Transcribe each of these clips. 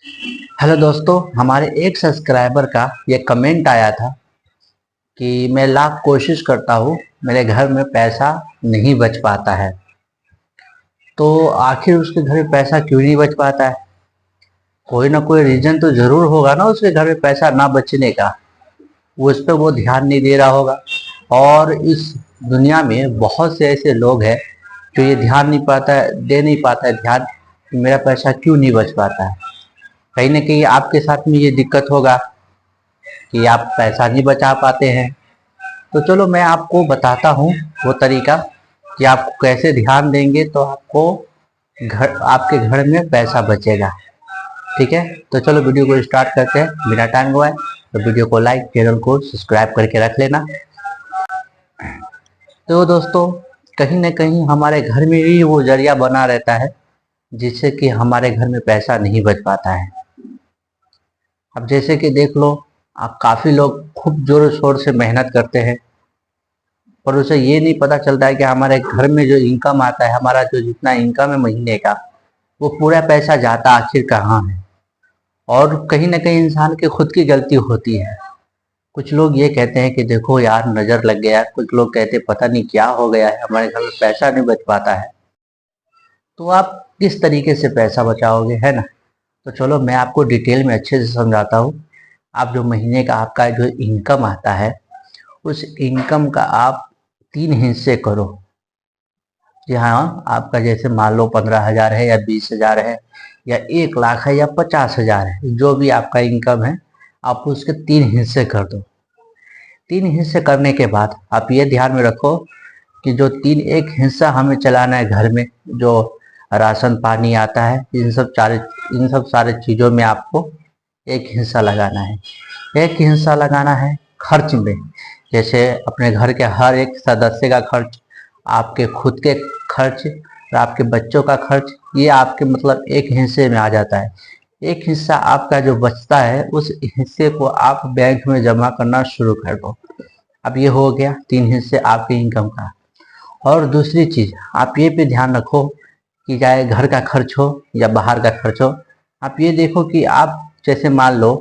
Hello दोस्तों, हमारे एक सब्सक्राइबर का ये कमेंट आया था कि मैं लाख कोशिश करता हूँ, मेरे घर में पैसा नहीं बच पाता है। तो आखिर उसके घर में पैसा क्यों नहीं बच पाता है? कोई ना कोई रीजन तो जरूर होगा ना उसके घर में पैसा ना बचने का। वो उस पर वो ध्यान नहीं दे रहा होगा। और इस दुनिया में बहुत से ऐसे लोग हैं जो ये ध्यान नहीं पाता है, दे नहीं पाता है ध्यान कि मेरा पैसा क्यों नहीं बच पाता है। कहीं ना कहीं आपके साथ में ये दिक्कत होगा कि आप पैसा नहीं बचा पाते हैं। तो चलो मैं आपको बताता हूँ वो तरीका कि आप कैसे ध्यान देंगे तो आपके घर में पैसा बचेगा। ठीक है, तो चलो वीडियो को स्टार्ट करते हैं बिना टाइम गवाए। तो वीडियो को लाइक, चैनल को सब्सक्राइब करके रख लेना। तो दोस्तों, कहीं ना कहीं हमारे घर में ही वो जरिया बना रहता है जिससे कि हमारे घर में पैसा नहीं बच पाता है। अब जैसे कि देख लो, आप काफ़ी लोग खूब जोर शोर से मेहनत करते हैं पर उसे ये नहीं पता चलता है कि हमारे घर में जो इनकम आता है, हमारा जो जितना इनकम है महीने का, वो पूरा पैसा जाता आखिर कहाँ है। और कहीं ना कहीं इंसान की खुद की गलती होती है। कुछ लोग ये कहते हैं कि देखो यार नज़र लग गया, कुछ लोग कहते हैं पता नहीं क्या हो गया है, हमारे घर में पैसा नहीं बच पाता है। तो आप किस तरीके से पैसा बचाओगे, है ना? तो चलो मैं आपको डिटेल में अच्छे से समझाता हूँ। आप जो महीने का आपका जो इनकम आता है, उस इनकम का आप 3 हिस्से करो। जी हाँ, आपका जैसे मान लो 15,000 है या 20,000 है या 1 लाख है या 50,000 है, जो भी आपका इनकम है आप उसके 3 हिस्से कर दो। 3 हिस्से करने के बाद आप ये ध्यान में रखो कि जो एक हिस्सा हमें चलाना है घर में, जो राशन पानी आता है, इन सब सारे चीज़ों में आपको एक हिस्सा लगाना है। एक हिस्सा लगाना है खर्च में, जैसे अपने घर के हर एक सदस्य का खर्च, आपके खुद के खर्च और आपके बच्चों का खर्च, ये आपके मतलब एक हिस्से में आ जाता है। एक हिस्सा आपका जो बचता है उस हिस्से को आप बैंक में जमा करना शुरू कर दो। अब ये हो गया 3 हिस्से आपके इनकम का। और दूसरी चीज़ आप ये पे ध्यान रखो कि चाहे घर का खर्च हो या बाहर का खर्च हो, आप ये देखो कि आप जैसे मान लो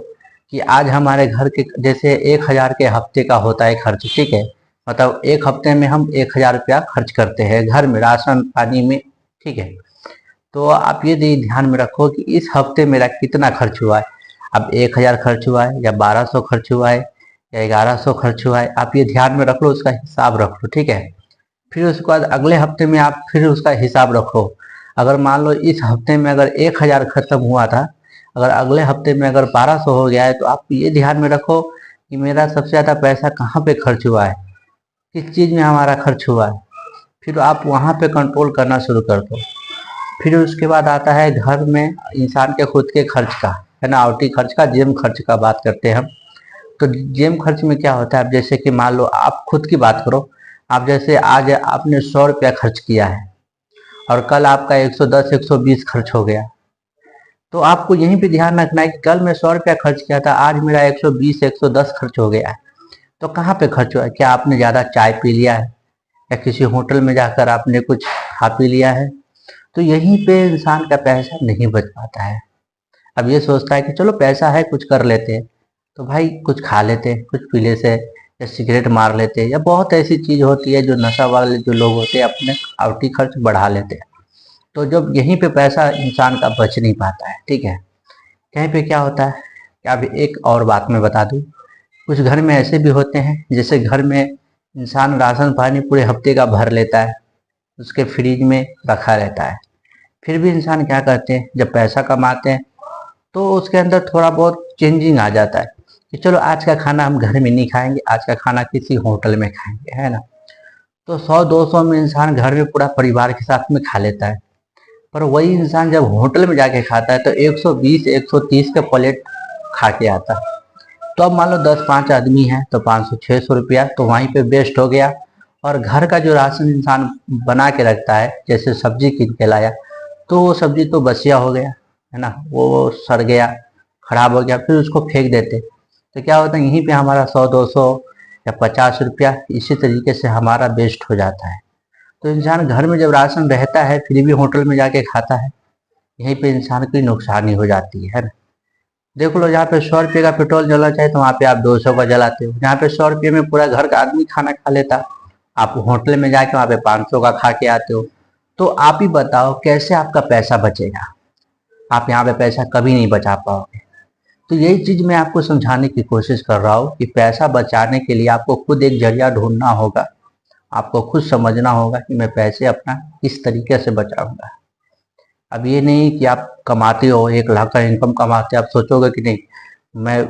कि आज हमारे घर के जैसे 1,000 के हफ्ते का होता है खर्च, ठीक है? मतलब एक हफ्ते में हम 1,000 रुपया खर्च करते हैं घर में राशन पानी में, ठीक है? तो आप ये ध्यान में रखो कि इस हफ्ते मेरा कितना खर्च हुआ है। अब 1,000 खर्च हुआ है या 1,200 खर्च हुआ है या 1,100 खर्च हुआ है, आप ये ध्यान में रख लो, उसका हिसाब रख लो, ठीक है? फिर उसके बाद अगले हफ्ते में आप फिर उसका हिसाब रखो। अगर मान लो इस हफ्ते में अगर 1,000 खत्म हुआ था, अगर अगले हफ्ते में अगर 1,200 हो गया है, तो आप ये ध्यान में रखो कि मेरा सबसे ज़्यादा पैसा कहाँ पे खर्च हुआ है, किस चीज़ में हमारा खर्च हुआ है। फिर आप वहाँ पे कंट्रोल करना शुरू कर दो। फिर उसके बाद आता है घर में इंसान के खुद के खर्च का, है ना, आउटी खर्च का, जेम खर्च का बात करते हैं हम। तो जेम खर्च में क्या होता है, अब जैसे कि मान लो आप खुद की बात करो, आप जैसे आज आपने 100 रुपया खर्च किया है और कल आपका 110 120 खर्च हो गया, तो आपको यहीं पे ध्यान रखना है कि कल मैं 100 रुपया खर्च किया था, आज मेरा 120 110 खर्च हो गया है। तो कहाँ पे खर्च हुआ है? क्या आपने ज़्यादा चाय पी लिया है या किसी होटल में जाकर आपने कुछ खा पी लिया है? तो यहीं पे इंसान का पैसा नहीं बच पाता है। अब ये सोचता है कि चलो पैसा है कुछ कर लेते हैं, तो भाई कुछ खा लेते हैं, कुछ पी लेते हैं या सिगरेट मार लेते हैं या बहुत ऐसी चीज़ होती है जो नशा वाले जो लोग होते हैं अपने आउटी खर्च बढ़ा लेते हैं। तो जब यहीं पे पैसा इंसान का बच नहीं पाता है, ठीक है? कहीं पे क्या होता है कि अब एक और बात मैं बता दूं, कुछ घर में ऐसे भी होते हैं जैसे घर में इंसान राशन पानी पूरे हफ्ते का भर लेता है, उसके फ्रिज में रखा रहता है। फिर भी इंसान क्या करते हैं, जब पैसा कमाते हैं तो उसके अंदर थोड़ा बहुत चेंजिंग आ जाता है कि चलो आज का खाना हम घर में नहीं खाएंगे, आज का खाना किसी होटल में खाएंगे, है ना? तो 100 200 में इंसान घर में पूरा परिवार के साथ में खा लेता है। पर वही इंसान जब होटल में जाके खाता है तो 120 130 का प्लेट खा के आता है। तो अब मान लो 10 5 आदमी हैं तो 500 600 रुपया तो वहीं पे वेस्ट हो गया। और घर का जो राशन इंसान बना के रखता है, जैसे सब्जी कीन के लाया, तो वो सब्जी तो बसिया हो गया, है ना, वो सड़ गया, खराब हो गया, फिर उसको फेंक देते। तो क्या होता है, यहीं पे हमारा 100 200 या 50 रुपया इसी तरीके से हमारा वेस्ट हो जाता है। तो इंसान घर में जब राशन रहता है फिर भी होटल में जाके खाता है, यहीं पे इंसान की नुकसानी हो जाती है ना? देख लो, जहाँ पे 100 रुपये का पेट्रोल जलना चाहिए तो वहाँ पे आप 200 का जलाते हो। जहाँ पे 100 रुपये में पूरा घर का आदमी खाना खा लेता, आप होटल में जाके वहाँ पे 500 का खा के आते हो। तो आप ही बताओ कैसे आपका पैसा बचेगा? आप यहाँ पे पैसा कभी नहीं बचा पाओगे। तो यही चीज मैं आपको समझाने की कोशिश कर रहा हूँ कि पैसा बचाने के लिए आपको खुद एक जरिया ढूंढना होगा। आपको खुद समझना होगा कि मैं पैसे अपना किस तरीके से बचाऊंगा। अब ये नहीं कि आप कमाते हो 1 लाख का इनकम कमाते, आप सोचोगे कि नहीं मैं